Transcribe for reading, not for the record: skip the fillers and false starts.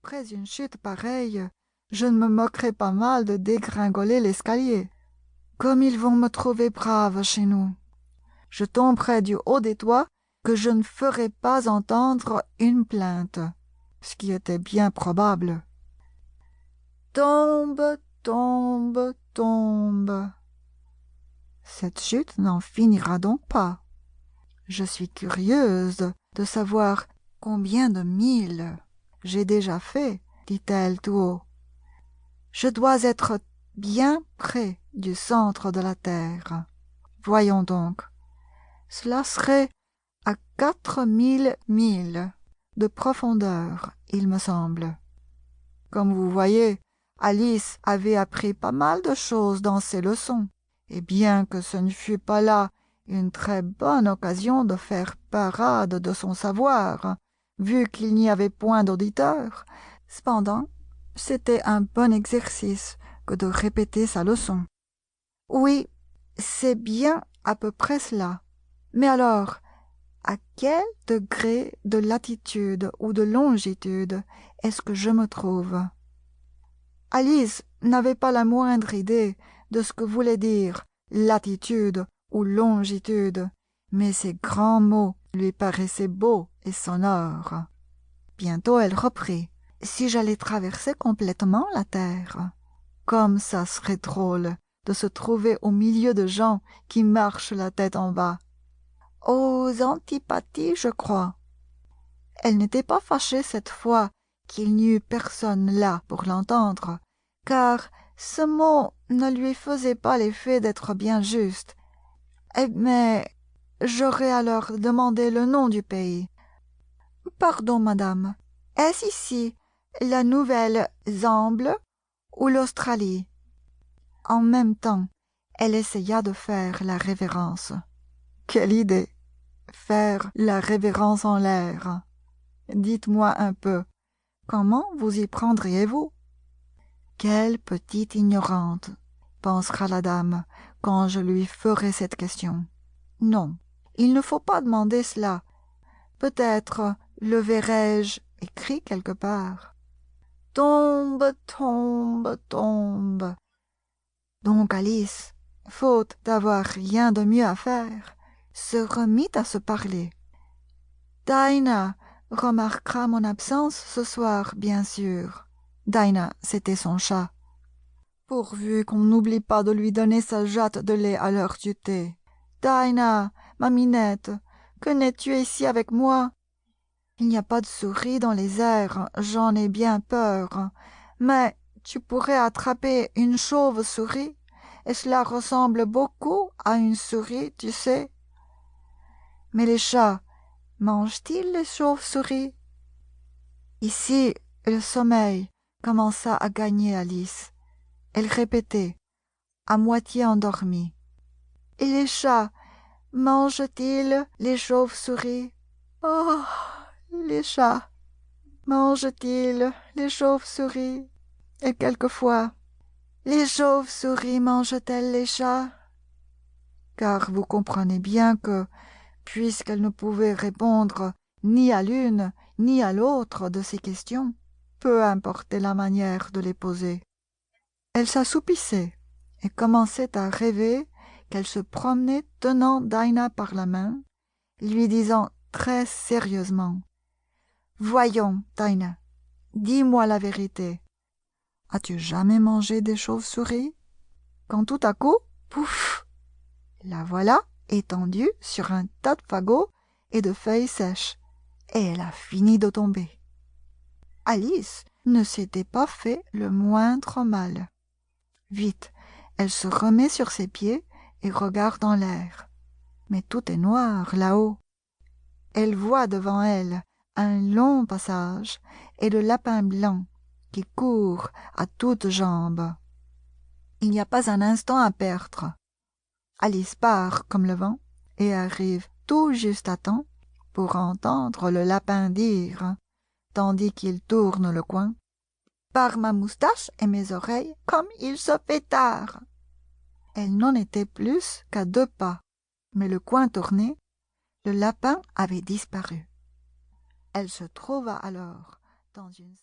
Après une chute pareille, je ne me moquerai pas mal de dégringoler l'escalier. Comme ils vont me trouver brave chez nous. Je tomberai du haut des toits que je ne ferai pas entendre une plainte, ce qui était bien probable. Tombe, tombe, tombe. Cette chute n'en finira donc pas. Je suis curieuse de savoir combien de milles j'ai déjà fait, dit-elle tout haut. Je dois être bien près du centre de la terre. Voyons donc. Cela serait à 4000 milles de profondeur, il me semble. Comme vous voyez, Alice avait appris pas mal de choses dans ses leçons, et bien que ce ne fût pas là une très bonne occasion de faire parade de son savoir, vu qu'il n'y avait point d'auditeurs, cependant, c'était un bon exercice que de répéter sa leçon. Oui, c'est bien à peu près cela. Mais alors, à quel degré de latitude ou de longitude est-ce que je me trouve? Alice n'avait pas la moindre idée de ce que voulait dire latitude ou longitude, mais ces grands mots lui paraissaient beaux et sonores. Bientôt elle reprit. Si j'allais traverser complètement la terre, comme ça serait drôle de se trouver au milieu de gens qui marchent la tête en bas. Aux antipathies, je crois. Elle n'était pas fâchée cette fois qu'il n'y eût personne là pour l'entendre, car ce mot ne lui faisait pas l'effet d'être bien juste. Mais j'aurais alors demandé le nom du pays. Pardon, madame, est-ce ici la Nouvelle-Zamble ou l'Australie? En même temps, elle essaya de faire la révérence. Quelle idée! Faire la révérence en l'air. Dites-moi un peu, comment vous y prendriez-vous? Quelle petite ignorante, pensera la dame, quand je lui ferai cette question. Non, il ne faut pas demander cela. Peut-être le verrai-je écrit quelque part. Tombe, tombe, tombe. Donc Alice, faute d'avoir rien de mieux à faire, se remit à se parler. Dinah remarquera mon absence ce soir, bien sûr. Dinah, c'était son chat. Pourvu qu'on n'oublie pas de lui donner sa jatte de lait à l'heure du thé. Dinah, ma minette, que n'es-tu ici avec moi? Il n'y a pas de souris dans les airs, j'en ai bien peur. Mais tu pourrais attraper une chauve-souris, et cela ressemble beaucoup à une souris, tu sais. Mais les chats, mangent-ils les chauves-souris? Ici, le sommeil commença à gagner Alice. Elle répétait, à moitié endormie. Et les chats, mangent-ils les chauves-souris? Oh, les chats, mangent-ils les chauves-souris? Et quelquefois, les chauves-souris mangent-elles les chats? Car vous comprenez bien que, puisqu'elle ne pouvait répondre ni à l'une ni à l'autre de ces questions, peu importait la manière de les poser. Elle s'assoupissait et commençait à rêver qu'elle se promenait tenant Dinah par la main, lui disant très sérieusement « Voyons, Dinah, dis-moi la vérité. As-tu jamais mangé des chauves-souris ?» Quand tout à coup, pouf, la voilà étendue sur un tas de fagots et de feuilles sèches, et elle a fini de tomber. Alice ne s'était pas fait le moindre mal. Vite, elle se remet sur ses pieds et regarde en l'air. Mais tout est noir là-haut. Elle voit devant elle un long passage et le lapin blanc qui court à toutes jambes. Il n'y a pas un instant à perdre. Alice part comme le vent et arrive tout juste à temps pour entendre le lapin dire, tandis qu'il tourne le coin, « Par ma moustache et mes oreilles, comme il se fait tard !» Elle n'en était plus qu'à 2 pas, mais le coin tourné, le lapin avait disparu. Elle se trouva alors dans une